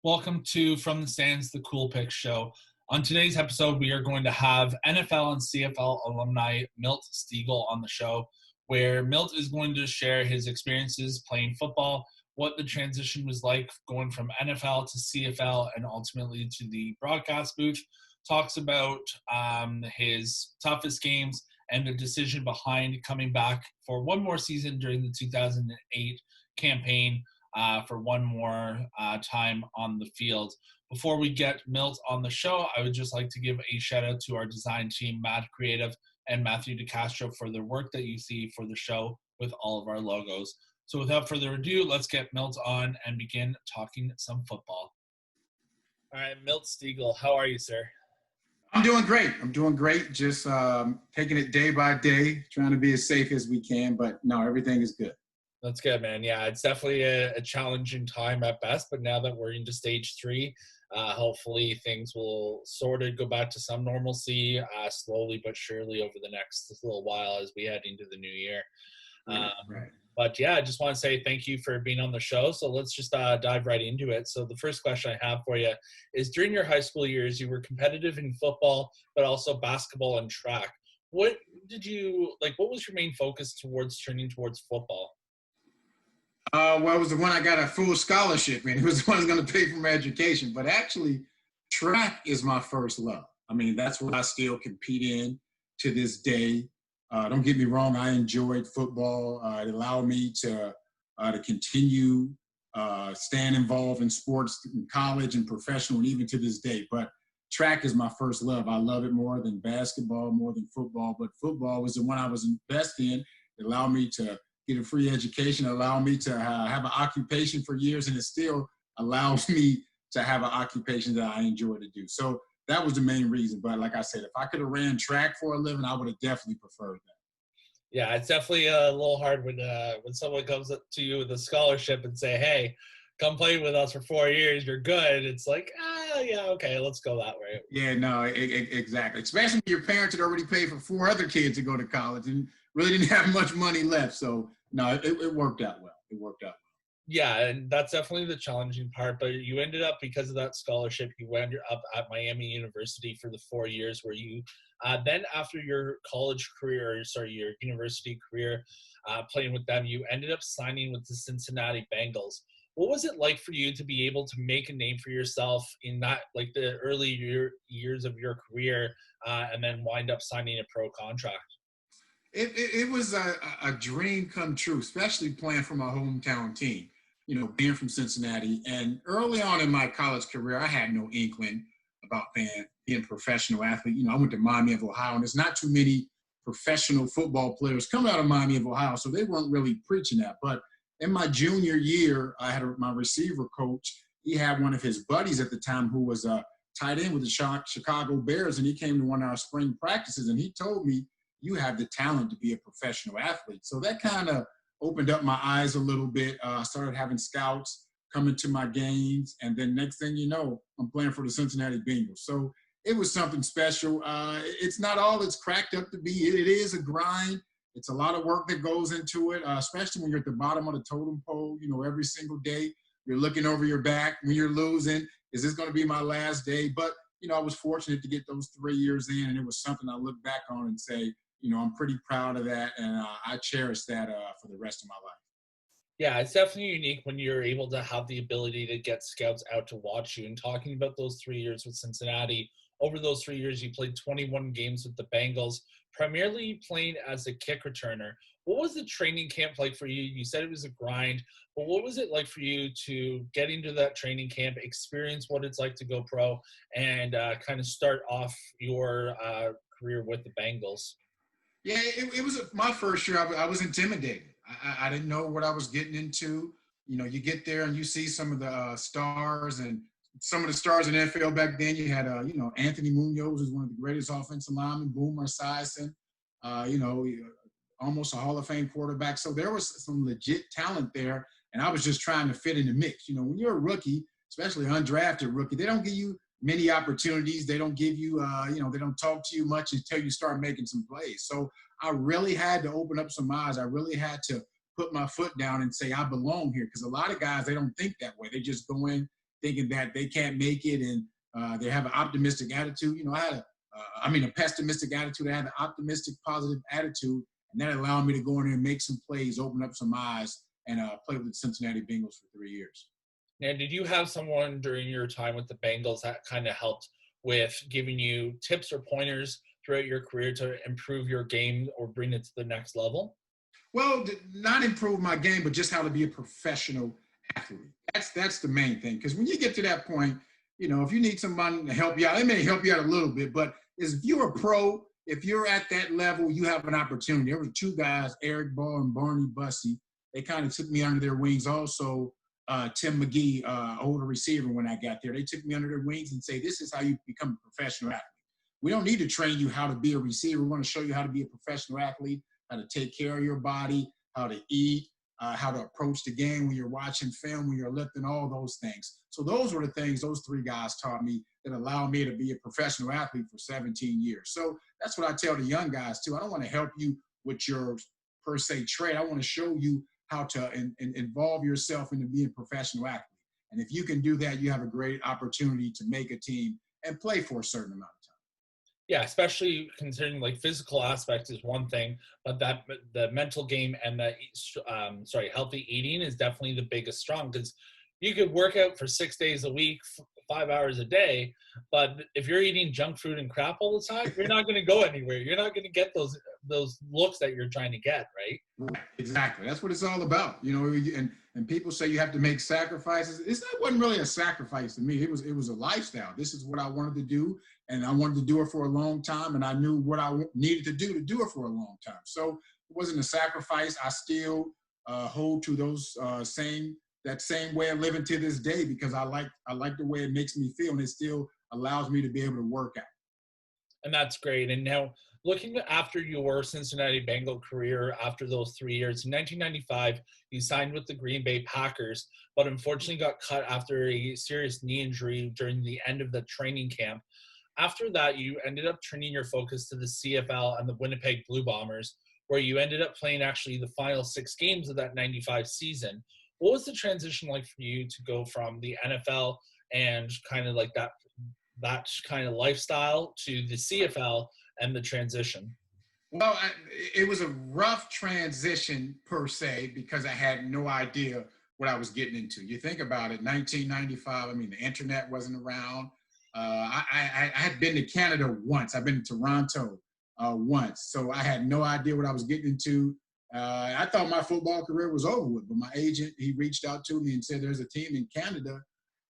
Welcome to From the Stands, the Cool Pick Show. On today's episode, we are going to have NFL and CFL alumni Milt Stegall on the show, where Milt is going to share his experiences playing football, what the transition was like going from NFL to CFL and ultimately to the broadcast booth, talks about his toughest games and the decision behind coming back for one more season during the 2008 campaign for one more time on the field. Before we get Milt on the show, I would just like to give a shout out to our design team, Mad Creative and Matthew DeCastro, for their work that you see for the show with all of our logos. So without further ado, let's get Milt on and begin talking some football. All right, Milt Stegall, how are you, sir? I'm doing great. Just taking it day by day, trying to be as safe as we can. But no, everything is good. That's good, man. Yeah, it's definitely a challenging time at best. But now that we're into stage 3, hopefully things will sort of go back to some normalcy slowly but surely over the next little while as we head into the new year. Right. But yeah, I just want to say thank you for being on the show. So let's just dive right into it. So the first question I have for you is, during your high school years, you were competitive in football, but also basketball and track. What was your main focus towards turning towards football? Well, it was the one I got a full scholarship in. It was the one that's going to pay for my education. But actually, track is my first love. I mean, that's what I still compete in to this day. Don't get me wrong, I enjoyed football. It allowed me to continue staying involved in sports in college and professional and even to this day. But track is my first love. I love it more than basketball, more than football. But football was the one I was invested in. It allowed me to get a free education, allowed me to have an occupation for years, and it still allows me to have an occupation that I enjoy to do. So that was the main reason. But like I said, if I could have ran track for a living, I would have definitely preferred that. Yeah, it's definitely a little hard when someone comes up to you with a scholarship and say, hey, come play with us for 4 years, you're good. It's like, yeah, okay, let's go that way. Yeah, no, exactly. Especially when your parents had already paid for 4 other kids to go to college and really didn't have much money left. So, no, it worked out well. Yeah, and that's definitely the challenging part. But you ended up, because of that scholarship, you ended up at Miami University for the 4 years where you then after your your university career playing with them, you ended up signing with the Cincinnati Bengals. What was it like for you to be able to make a name for yourself in that, like, the early years of your career and then wind up signing a pro contract? It was a dream come true, especially playing for my hometown team, being from Cincinnati. And early on in my college career, I had no inkling about being a professional athlete. I went to Miami of Ohio, and there's not too many professional football players coming out of Miami of Ohio, so they weren't really preaching that. But in my junior year, I had my receiver coach. He had one of his buddies at the time who was a tight end with the Chicago Bears, and he came to one of our spring practices, and he told me, you have the talent to be a professional athlete. So that kind of opened up my eyes a little bit. I started having scouts coming to my games. And then next thing you know, I'm playing for the Cincinnati Bengals. So it was something special. It's not all it's cracked up to be. It is a grind. It's a lot of work that goes into it, especially when you're at the bottom of the totem pole. Every single day you're looking over your back when you're losing. Is this going to be my last day? But, I was fortunate to get those 3 years in, and it was something I look back on and say, I'm pretty proud of that, and I cherish that for the rest of my life. Yeah, it's definitely unique when you're able to have the ability to get scouts out to watch you. And talking about those 3 years with Cincinnati, over those 3 years, you played 21 games with the Bengals, primarily playing as a kick returner. What was the training camp like for you? You said it was a grind, but what was it like for you to get into that training camp, experience what it's like to go pro, and kind of start off your career with the Bengals? Yeah, it was my first year. I was intimidated. I didn't know what I was getting into. You get there and you see some of the stars, and some of the stars in the NFL back then. You had, Anthony Munoz was one of the greatest offensive linemen, Boomer Esiason, almost a Hall of Fame quarterback. So there was some legit talent there, and I was just trying to fit in the mix. When you're a rookie, especially an undrafted rookie, they don't give you many opportunities. They don't give you, they don't talk to you much until you start making some plays. So I really had to open up some eyes. I really had to put my foot down and say, I belong here. Because a lot of guys, they don't think that way. They just go in thinking that they can't make it, and they have an optimistic attitude. I had a pessimistic attitude. I had an optimistic, positive attitude, and that allowed me to go in there and make some plays, open up some eyes, and play with the Cincinnati Bengals for 3 years. Now, did you have someone during your time with the Bengals that kind of helped with giving you tips or pointers throughout your career to improve your game or bring it to the next level? Well, not improve my game, but just how to be a professional athlete. That's the main thing. Because when you get to that point, if you need someone to help you out, it may help you out a little bit, but if you're a pro, if you're at that level, you have an opportunity. There were two guys, Eric Ball and Barney Bussey. They kind of took me under their wings. Also, Tim McGee, older receiver when I got there. They took me under their wings and say, this is how you become a professional athlete. We don't need to train you how to be a receiver. We want to show you how to be a professional athlete, how to take care of your body, how to eat, how to approach the game when you're watching film, when you're lifting, all those things. So those were the things those three guys taught me that allowed me to be a professional athlete for 17 years. So that's what I tell the young guys too. I don't want to help you with your per se trade. I want to show you how to involve yourself into being a professional athlete. And if you can do that, you have a great opportunity to make a team and play for a certain amount of time. Yeah, especially considering like physical aspect is one thing, but that the mental game and the healthy eating is definitely the biggest strong, because you could work out for 6 days a week, 5 hours a day, but if you're eating junk food and crap all the time, you're not going to go anywhere. You're not going to get those looks that you're trying to get, right? Exactly. That's what it's all about. And people say you have to make sacrifices. It wasn't really a sacrifice to me. It was a lifestyle. This is what I wanted to do, and I wanted to do it for a long time, and I knew what I needed to do it for a long time. So it wasn't a sacrifice. I still hold to those that same way of living to this day, because I like the way it makes me feel, and it still allows me to be able to work out. And that's great. And now, looking after your Cincinnati Bengal career after those 3 years, in 1995, you signed with the Green Bay Packers, but unfortunately got cut after a serious knee injury during the end of the training camp. After that, you ended up turning your focus to the CFL and the Winnipeg Blue Bombers, where you ended up playing actually the final 6 games of that 95 season. What was the transition like for you to go from the NFL and kind of like that kind of lifestyle to the CFL and the transition? Well, it was a rough transition per se, because I had no idea what I was getting into. You think about it, 1995, the internet wasn't around. I had been to Canada once. I've been to Toronto once. So I had no idea what I was getting into. I thought my football career was over with, but my agent, he reached out to me and said, there's a team in Canada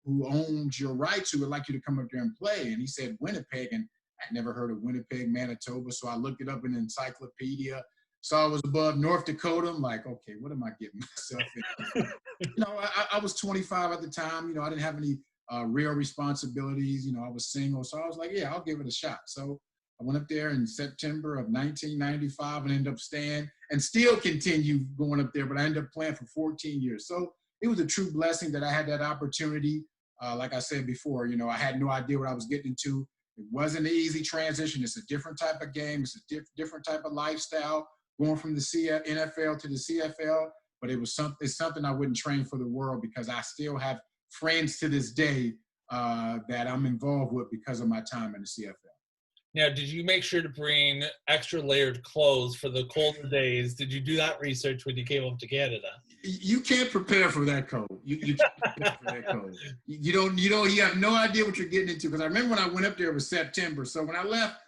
who owns your rights who would like you to come up there and play. And he said Winnipeg, and I'd never heard of Winnipeg, Manitoba. So I looked it up in the encyclopedia, saw it was above North Dakota. I'm like, okay, what am I getting myself into? I was 25 at the time. I didn't have any real responsibilities. I was single. So I was like, yeah, I'll give it a shot. So I went up there in September of 1995 and ended up staying and still continue going up there, but I ended up playing for 14 years. So it was a true blessing that I had that opportunity. Like I said before, I had no idea what I was getting into. It wasn't an easy transition. It's a different type of game. It's a different type of lifestyle, going from the NFL to the CFL. But it's something I wouldn't train for the world, because I still have friends to this day that I'm involved with because of my time in the CFL. Now, did you make sure to bring extra layered clothes for the colder days? Did you do that research when you came up to Canada? You can't prepare for that cold. You can't prepare for that cold. You have no idea what you're getting into. Because I remember when I went up there, it was September. So when I left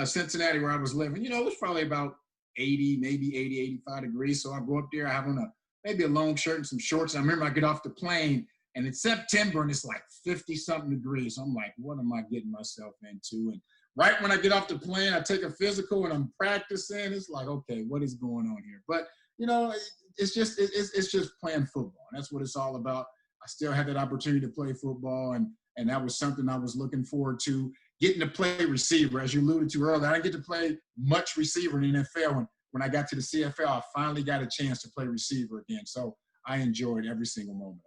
Cincinnati, where I was living, it was probably about 80, maybe 80, 85 degrees. So I go up there, I have on maybe a long shirt and some shorts. And I remember I get off the plane, and it's September, and it's like 50-something degrees. So I'm like, what am I getting myself into? And right when I get off the plane, I take a physical and I'm practicing. It's like, okay, what is going on here? But, it's just playing football. And that's what it's all about. I still had that opportunity to play football, and that was something I was looking forward to, getting to play receiver. As you alluded to earlier, I didn't get to play much receiver in the NFL. When I got to the CFL, I finally got a chance to play receiver again. So I enjoyed every single moment.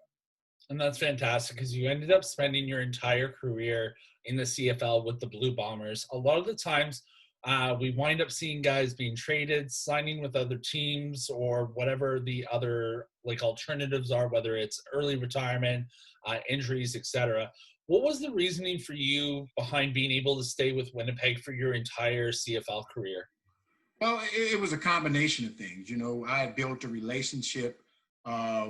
And that's fantastic, because you ended up spending your entire career in the CFL with the Blue Bombers. A lot of the times we wind up seeing guys being traded, signing with other teams, or whatever the other like alternatives are, whether it's early retirement, injuries, etc. What was the reasoning for you behind being able to stay with Winnipeg for your entire CFL career? Well, it was a combination of things. You know, I had built a relationship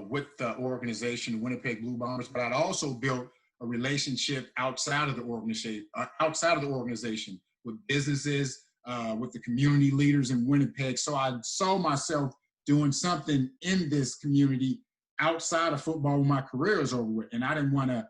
with the organization, the Winnipeg Blue Bombers, but I'd also built a relationship outside of the organization with businesses, with the community leaders in Winnipeg. So I saw myself doing something in this community outside of football when my career is over with, and I didn't want to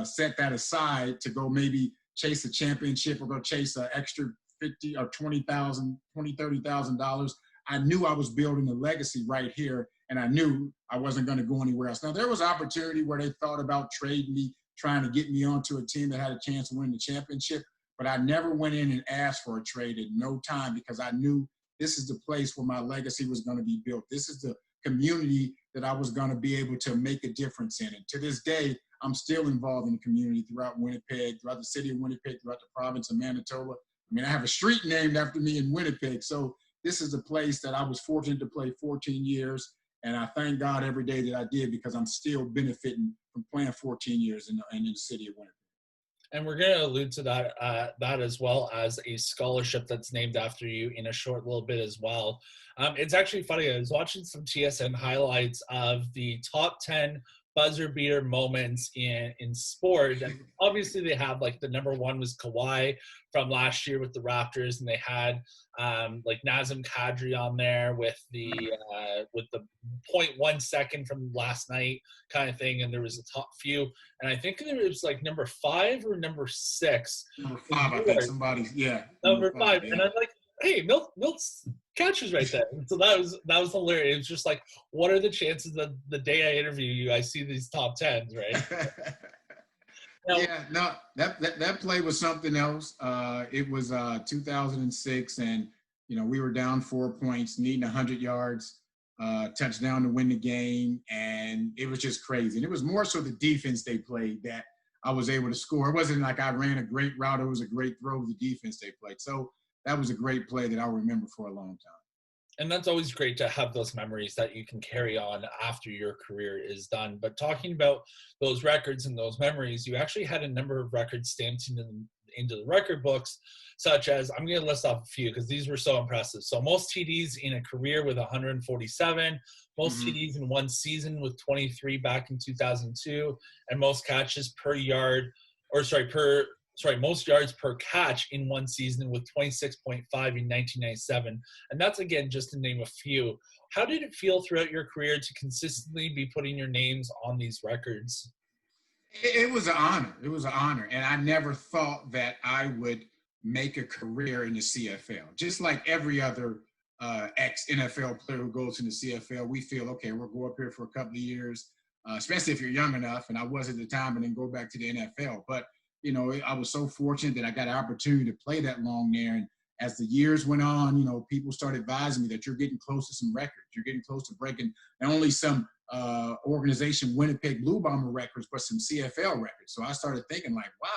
set that aside to go maybe chase a championship or go chase an extra 50 or $30,000. I knew I was building a legacy right here, and I knew I wasn't going to go anywhere else. Now, there was opportunity where they thought about trading me, trying to get me onto a team that had a chance to win the championship, but I never went in and asked for a trade at no time because I knew this is the place where my legacy was going to be built. This is the community that I was going to be able to make a difference in. And to this day, I'm still involved in the community throughout Winnipeg, throughout the city of Winnipeg, throughout the province of Manitoba. I mean, I have a street named after me in Winnipeg. So this is a place that I was fortunate to play 14 years. And I thank God every day that I did because I'm still benefiting from playing 14 years in the city of Winnipeg. And we're going to allude to that as well as a scholarship that's named after you in a short little bit as well. It's actually funny. I was watching some TSN highlights of the top 10 buzzer beater moments in sport. And obviously they have like the number one was Kawhi from last year with the Raptors, and they had like Nazem Kadri on there with the 0.1 second from last night kind of thing, and there was a top few, and I think it was like number 5 or number 6. Number 5, I think somebody's number 5, yeah. And I'm like, hey, Milt's catches right there. And so that was hilarious. It was just like, what are the chances that the day I interview you, I see these top 10s, right? That play was something else. It was 2006, and we were down 4 points, needing 100 yards, touchdown to win the game, and it was just crazy. And it was more so the defense they played that I was able to score. It wasn't like I ran a great route; it was a great throw of the defense they played. So that was a great play that I'll remember for a long time. And that's always great to have those memories that you can carry on after your career is done. But talking about those records and those memories, you actually had a number of records stamped into the record books, such as, I'm going to list off a few because these were so impressive. So most TDs in a career with 147, most TDs in one season with 23 back in 2002, and most catches most yards per catch in one season with 26.5 in 1997. And that's, again, just to name a few. How did it feel throughout your career to consistently be putting your names on these records? It was an honor. It was an honor. And I never thought that I would make a career in the CFL. Just like every other ex-NFL player who goes in the CFL, we feel, okay, we'll go up here for a couple of years, especially if you're young enough, and I was at the time, and then go back to the NFL. But I was so fortunate that I got an opportunity to play that long there. And as the years went on, people started advising me that you're getting close to some records. You're getting close to breaking not only some organization Winnipeg Blue Bomber records, but some CFL records. So I started thinking like, wow,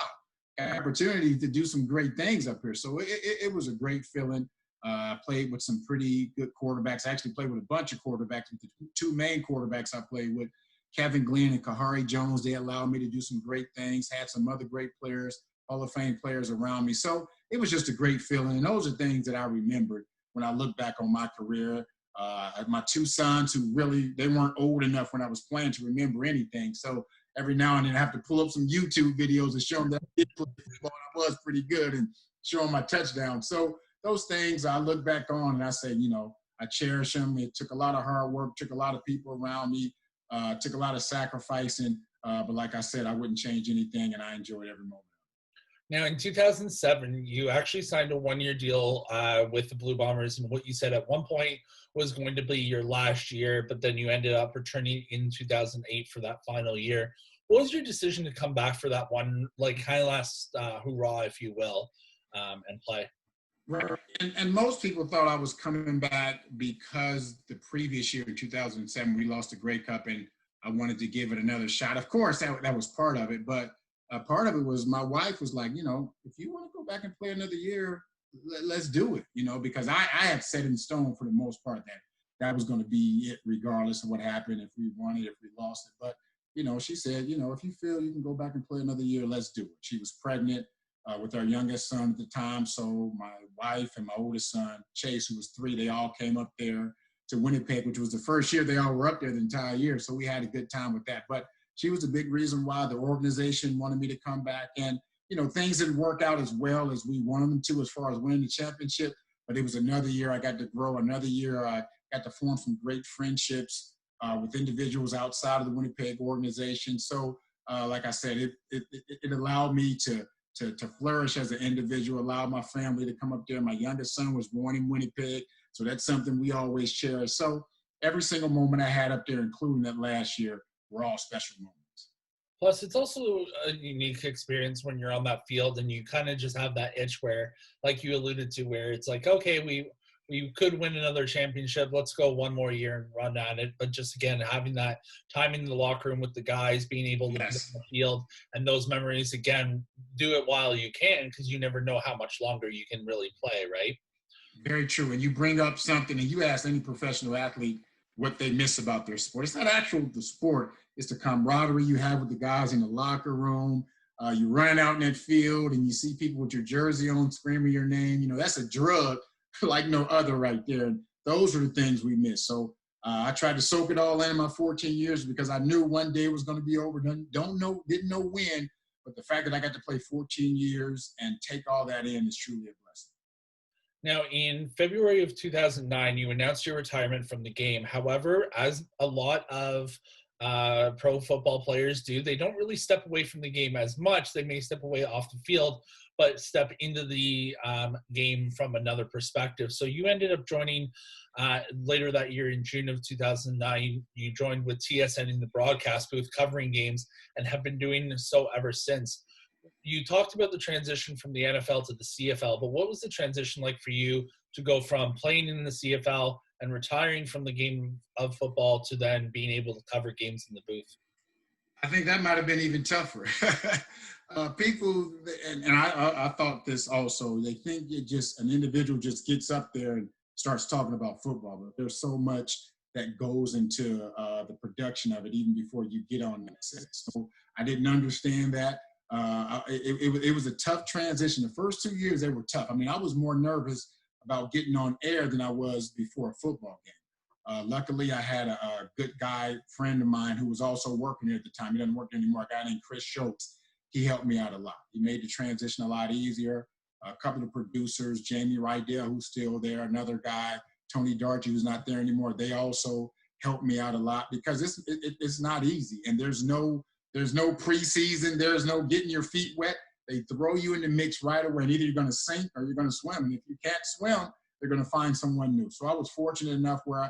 got an opportunity to do some great things up here. So it was a great feeling. I played with some pretty good quarterbacks. I actually played with a bunch of quarterbacks. With the two main quarterbacks I played with, Kevin Glenn and Kahari Jones, they allowed me to do some great things, had some other great players, Hall of Fame players around me. So it was just a great feeling. And those are things that I remembered when I look back on my career. My 2 sons who they weren't old enough when I was playing to remember anything. So every now and then I have to pull up some YouTube videos and show them that I did play football. I was pretty good and show them my touchdown. So those things I look back on and I say, I cherish them. It took a lot of hard work, took a lot of people around me. Took a lot of sacrificing, but like I said, I wouldn't change anything, and I enjoyed every moment. Now, in 2007, you actually signed a 1-year deal with the Blue Bombers, and what you said at one point was going to be your last year, but then you ended up returning in 2008 for that final year. What was your decision to come back for that one, like kind of last hurrah, if you will, and play? Right. And most people thought I was coming back because the previous year in 2007, we lost the Grey Cup and I wanted to give it another shot. Of course, that was part of it, but part of it was my wife was like, if you want to go back and play another year, let's do it, because I have set in stone for the most part that was going to be it regardless of what happened, if we won it, if we lost it. But, she said, if you feel you can go back and play another year, let's do it. She was pregnant with our youngest son at the time. So my wife and my oldest son, Chase, who was 3, they all came up there to Winnipeg, which was the first year they all were up there the entire year. So we had a good time with that. But she was a big reason why the organization wanted me to come back. And, things didn't work out as well as we wanted them to as far as winning the championship. But it was another year I got to grow. Another year I got to form some great friendships with individuals outside of the Winnipeg organization. So, like I said, it allowed me to flourish as an individual, allowed my family to come up there. My youngest son was born in Winnipeg, so that's something we always cherish. So every single moment I had up there, including that last year, were all special moments. Plus, it's also a unique experience when you're on that field and you kind of just have that itch where, like you alluded to, where it's like, okay, we could win another championship. Let's go one more year and run at it. But just, again, having that time in the locker room with the guys, being able to get on the field, and those memories, again, do it while you can, because you never know how much longer you can really play, right? Very true. And you bring up something, and you ask any professional athlete what they miss about their sport. It's not actual the sport. It's the camaraderie you have with the guys in the locker room. You run out in that field, and you see people with your jersey on screaming your name. That's a drug like no other right there. And those are the things we miss. So I tried to soak it all in my 14 years because I knew one day it was going to be over. Didn't know when, but the fact that I got to play 14 years and take all that in is truly a blessing. Now, in February of 2009, you announced your retirement from the game. However, as a lot of pro football players do, they don't really step away from the game as much. They may step away off the field, but step into the game from another perspective. So you ended up joining later that year in June of 2009. You joined with TSN in the broadcast booth covering games and have been doing so ever since. You talked about the transition from the NFL to the CFL, but what was the transition like for you to go from playing in the CFL and retiring from the game of football to then being able to cover games in the booth? I think that might have been even tougher. People, and I thought this also, they think an individual just gets up there and starts talking about football, but there's so much that goes into the production of it even before you get on that set. So I didn't understand that. It was a tough transition. The first 2 years, they were tough. I mean, I was more nervous about getting on air than I was before a football game. Luckily, I had a good friend of mine who was also working there at the time. He doesn't work anymore, a guy named Chris Schultz. He helped me out a lot. He made the transition a lot easier. A couple of producers, Jamie Rydell, who's still there, another guy, Tony Darty, who's not there anymore. They also helped me out a lot because it's not easy. And there's no preseason. There's no getting your feet wet. They throw you in the mix right away. And either you're going to sink or you're going to swim. And if you can't swim, they're going to find someone new. So I was fortunate enough where I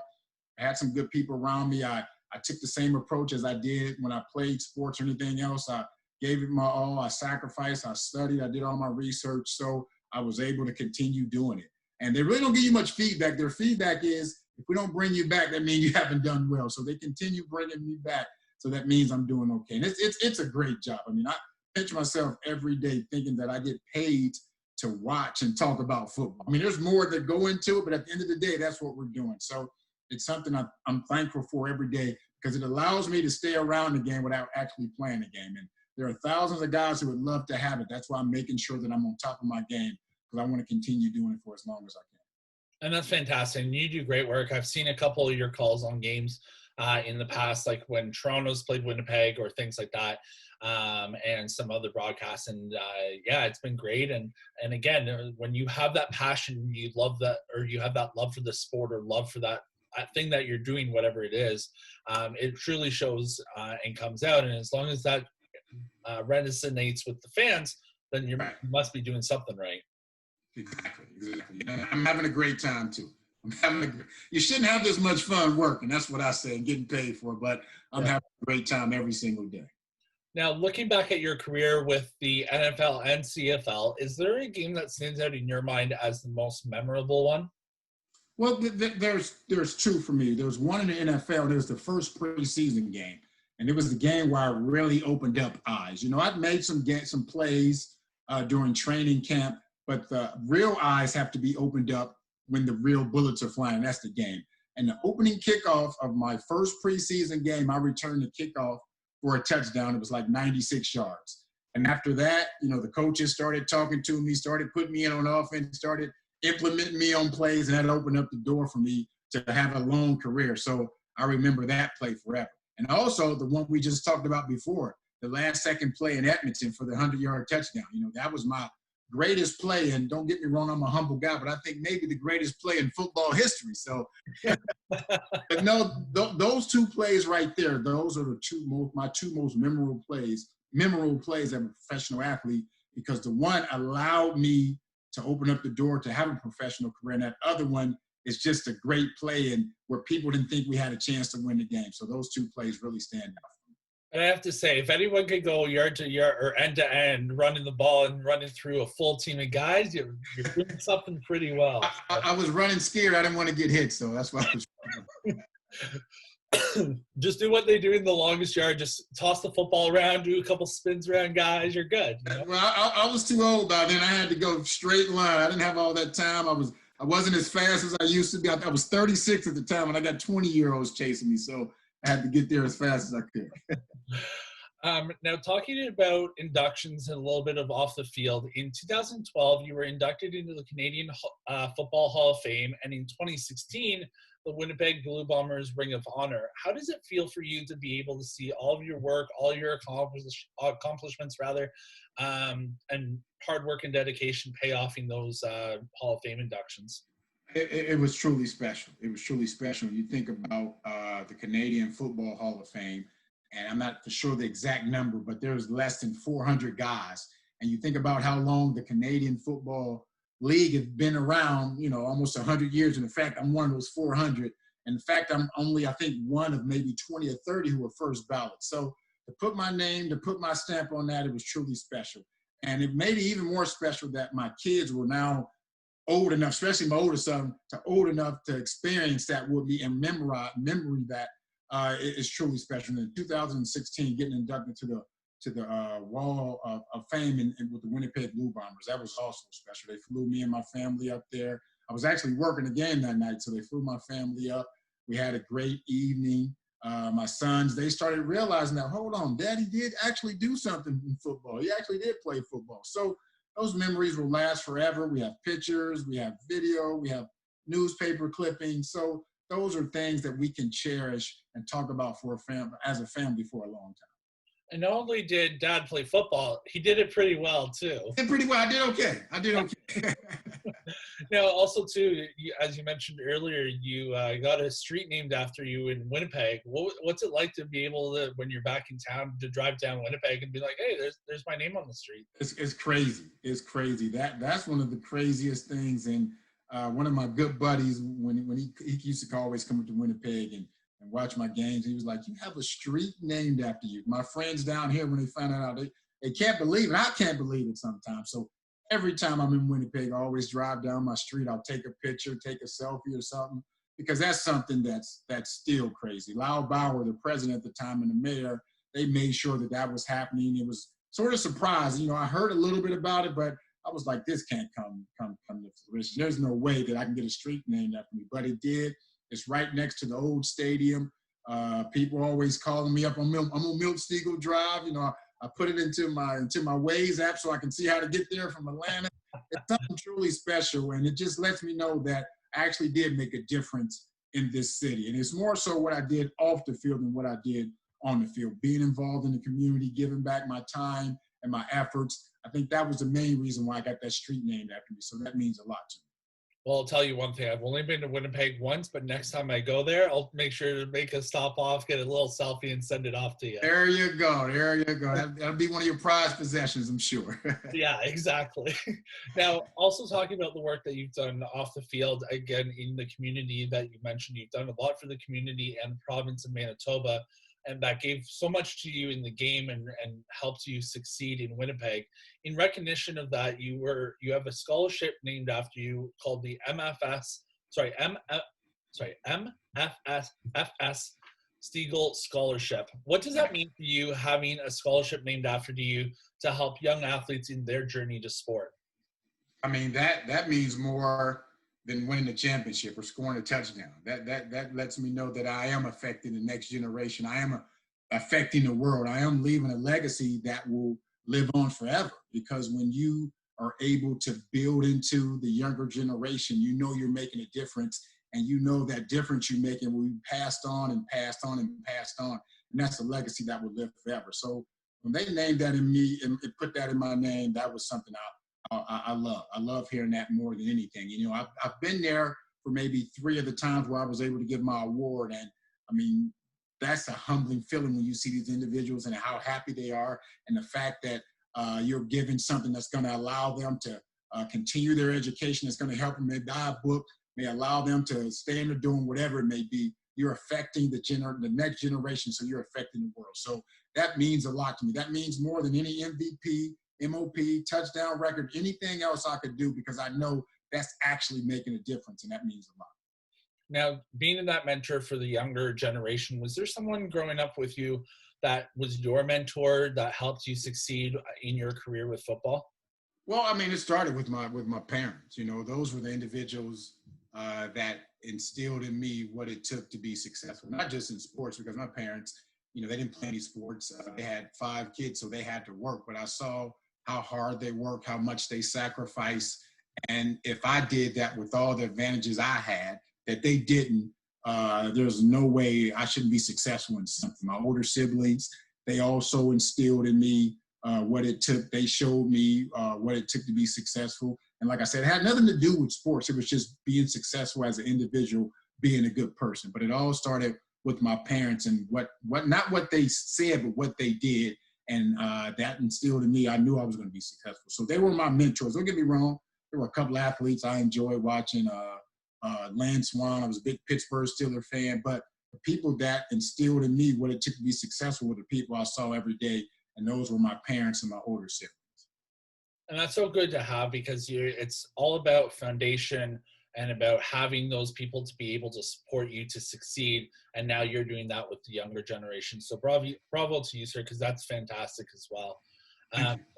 had some good people around me. I took the same approach as I did when I played sports or anything else. I gave it my all. I sacrificed. I studied. I did all my research. So I was able to continue doing it. And they really don't give you much feedback. Their feedback is, if we don't bring you back, that means you haven't done well. So they continue bringing me back. So that means I'm doing okay. And it's a great job. I mean, I pinch myself every day thinking that I get paid to watch and talk about football. I mean, there's more that go into it, but at the end of the day, that's what we're doing. So it's something I'm thankful for every day because it allows me to stay around the game without actually playing the game. And there are thousands of guys who would love to have it. That's why I'm making sure that I'm on top of my game because I want to continue doing it for as long as I can. And that's fantastic. And you do great work. I've seen a couple of your calls on games in the past, like when Toronto's played Winnipeg or things like that, and some other broadcasts. And yeah, it's been great. And again, when you have that passion, you love that, or you have that love for the sport or love for that thing that you're doing, whatever it is, it truly shows and comes out. And as long as that resonates with the fans, then you must be doing something right. Exactly. I'm having a great time too. You shouldn't have this much fun working. That's what I say, and getting paid for it. But I'm having a great time every single day. Now, looking back at your career with the NFL and CFL, is there a game that stands out in your mind as the most memorable one? Well, there's two for me. There's one in the NFL. There's the first preseason game, and it was the game where I really opened up eyes. You know, I'd made some plays during training camp, but the real eyes have to be opened up when the real bullets are flying. That's the game. And the opening kickoff of my first preseason game, I returned the kickoff for a touchdown. It was like 96 yards. And after that, the coaches started talking to me, started putting me in on offense, started implementing me on plays, and that opened up the door for me to have a long career. So I remember that play forever. And also the one we just talked about before, the last second play in Edmonton for the 100-yard touchdown. That was my greatest play. And don't get me wrong, I'm a humble guy, but I think maybe the greatest play in football history. So, but no, those two plays right there, those are my two most memorable plays as a professional athlete, because the one allowed me to open up the door to have a professional career, and that other one is just a great play and where people didn't think we had a chance to win the game. So those two plays really stand out. And I have to say, if anyone could go yard to yard or end to end, running the ball and running through a full team of guys, you're doing something pretty well. I was running scared. I didn't want to get hit, so that's why I was just do what they do in the longest yard. Just toss the football around, do a couple spins around guys. You're good. Well, I was too old by then. I had to go straight line. I didn't have all that time. I wasn't as fast as I used to be. I was 36 at the time, and I got 20-year-olds chasing me, so I had to get there as fast as I could. Now, talking about inductions and a little bit of off the field, in 2012, you were inducted into the Canadian Football Hall of Fame, and in 2016, the Winnipeg Blue Bombers Ring of Honor. How does it feel for you to be able to see all of your work, all your accomplishments, and hard work and dedication pay off in those Hall of Fame inductions? It was truly special. It was truly special. You think about the Canadian Football Hall of Fame, and I'm not for sure the exact number, but there's less than 400 guys. And you think about how long the Canadian Football League has been around, almost 100 years. And in fact, I'm one of those 400. And in fact, I'm only, I think, one of maybe 20 or 30 who were first ballot. So to put my name, to put my stamp on that, it was truly special. And it made it even more special that my kids were now old enough, especially my oldest son, old enough to experience that with me and memory that is truly special. And in 2016, getting inducted to the Wall of Fame with the Winnipeg Blue Bombers, that was also special. They flew me and my family up there. I was actually working the game that night, so they flew my family up. We had a great evening. My sons, they started realizing that, hold on, Daddy did actually do something in football. He actually did play football. So those memories will last forever. We have pictures, we have video, we have newspaper clippings. So those are things that we can cherish and talk about as a family for a long time. And not only did Dad play football, he did it pretty well too. Did pretty well. I did okay. Now, also too, as you mentioned earlier, you got a street named after you in Winnipeg. What's it like to be able to, when you're back in town, to drive down Winnipeg and be like, hey, there's my name on the street? It's crazy. It's crazy. That's one of the craziest things. And one of my good buddies, when he used to always come to Winnipeg and watch my games, he was like, you have a street named after you. My friends down here, when they found out, they can't believe it. I can't believe it sometimes. So every time I'm in Winnipeg, I always drive down my street. I'll take a picture, take a selfie or something, because that's something that's still crazy. Lyle Bauer, the president at the time, and the mayor, they made sure that was happening. It was sort of surprising. I heard a little bit about it, but I was like, this can't come to fruition. There's no way that I can get a street named after me, but it did. It's right next to the old stadium. People always calling me up. I'm on Milt Stegall Drive. I put it into my Waze app so I can see how to get there from Atlanta. It's something truly special, and it just lets me know that I actually did make a difference in this city. And it's more so what I did off the field than what I did on the field. Being involved in the community, giving back my time and my efforts. I think that was the main reason why I got that street named after me. So that means a lot to me. Well, I'll tell you one thing. I've only been to Winnipeg once, but next time I go there, I'll make sure to make a stop off, get a little selfie, and send it off to you. There you go. That'll be one of your prized possessions, I'm sure. Yeah, exactly. Now, also talking about the work that you've done off the field, again, in the community that you mentioned, you've done a lot for the community and the province of Manitoba, and that gave so much to you in the game and helped you succeed in Winnipeg. In recognition of that, you have a scholarship named after you called the MFS Stegall Scholarship. What does that mean for you, having a scholarship named after you, to help young athletes in their journey to sport? I mean, that means more than winning a championship or scoring a touchdown. That lets me know that I am affecting the next generation. I am affecting the world. I am leaving a legacy that will live on forever. Because when you are able to build into the younger generation, you know you're making a difference, and you know that difference you're making will be passed on and passed on and passed on, and that's a legacy that will live forever. So when they named that in me and put that in my name, that was something I love. I love hearing that more than anything. You know, I've been there for maybe 3 of the times where I was able to give my award. And I mean, that's a humbling feeling when you see these individuals and how happy they are. And the fact that you're giving something that's going to allow them to continue their education, that's going to help them maybe buy a book, may allow them to stay in there doing whatever it may be. You're affecting the next generation, so you're affecting the world. So that means a lot to me. That means more than any MVP, MOP, touchdown record, anything else I could do, because I know that's actually making a difference, and that means a lot. Now, being that mentor for the younger generation, was there someone growing up with you that was your mentor that helped you succeed in your career with football? Well, I mean, it started with my parents. You know, those were the individuals that instilled in me what it took to be successful, not just in sports, because my parents, you know, they didn't play any sports. They had 5 kids, so they had to work. But I saw how hard they work, how much they sacrifice. And if I did that with all the advantages I had that they didn't, there's no way I shouldn't be successful in something. My older siblings, they also instilled in me what it took. They showed me what it took to be successful. And like I said, it had nothing to do with sports. It was just being successful as an individual, being a good person. But it all started with my parents, and what not what they said, but what they did. And that instilled in me, I knew I was going to be successful. So they were my mentors. Don't get me wrong. There were a couple of athletes I enjoyed watching. Lance Swan, I was a big Pittsburgh Steelers fan, but the people that instilled in me what it took to be successful were the people I saw every day, and those were my parents and my older siblings. And that's so good to have, because it's all about foundation and about having those people to be able to support you to succeed. And now you're doing that with the younger generation. So bravo to you, sir, because that's fantastic as well.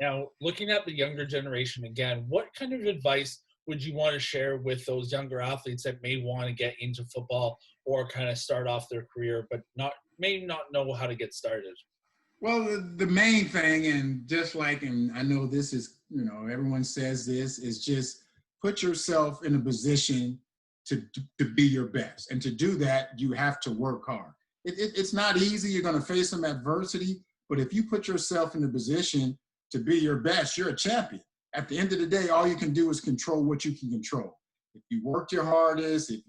Now, looking at the younger generation again, what kind of advice would you want to share with those younger athletes that may want to get into football or kind of start off their career, but may not know how to get started? Well, the main thing, and just like, and I know this is, you know, everyone says this, is just put yourself in a position to be your best. And to do that, you have to work hard. It's not easy. You're going to face some adversity. But if you put yourself in a position to be your best, you're a champion. At the end of the day, all you can do is control what you can control. If you worked your hardest, if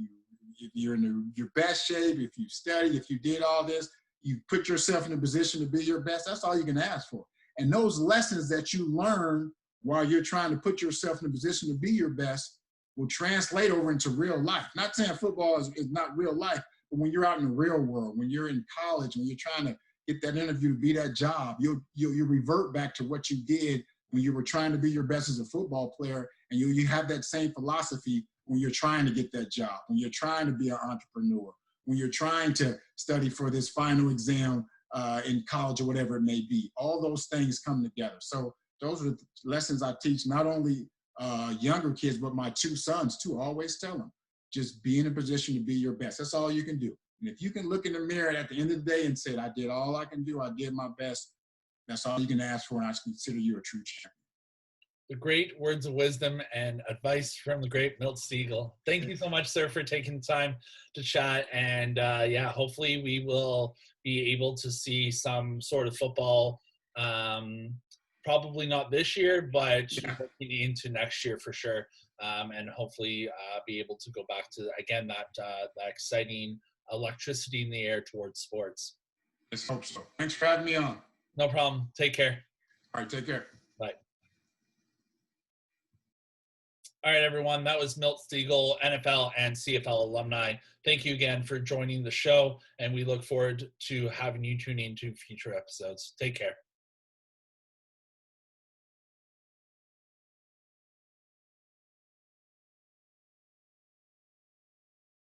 you're in your best shape, if you study, if you did all this, you put yourself in a position to be your best, that's all you can ask for. And those lessons that you learn while you're trying to put yourself in a position to be your best will translate over into real life. Not saying football is not real life, but when you're out in the real world, when you're in college, when you're trying to get that interview to be that job, you'll revert back to what you did when you were trying to be your best as a football player, and you have that same philosophy when you're trying to get that job, when you're trying to be an entrepreneur, when you're trying to study for this final exam in college or whatever it may be. All those things come together. So those are the lessons I teach not only younger kids, but my 2 sons too. I always tell them, just be in a position to be your best. That's all you can do. And if you can look in the mirror at the end of the day and say, I did all I can do, I did my best, that's all you can ask for, and I consider you a true champion. The great words of wisdom and advice from the great Milt Stegall. Thank you so much, sir, for taking time to chat. And hopefully we will be able to see some sort of football, probably not this year, but looking into next year for sure. And hopefully be able to go back to, again, that exciting electricity in the air towards sports. Let's hope so. Thanks for having me on. No problem. Take care. All right, take care. Bye. All right, everyone. That was Milt Stegall, NFL and CFL alumni. Thank you again for joining the show, and we look forward to having you tune in to future episodes. Take care.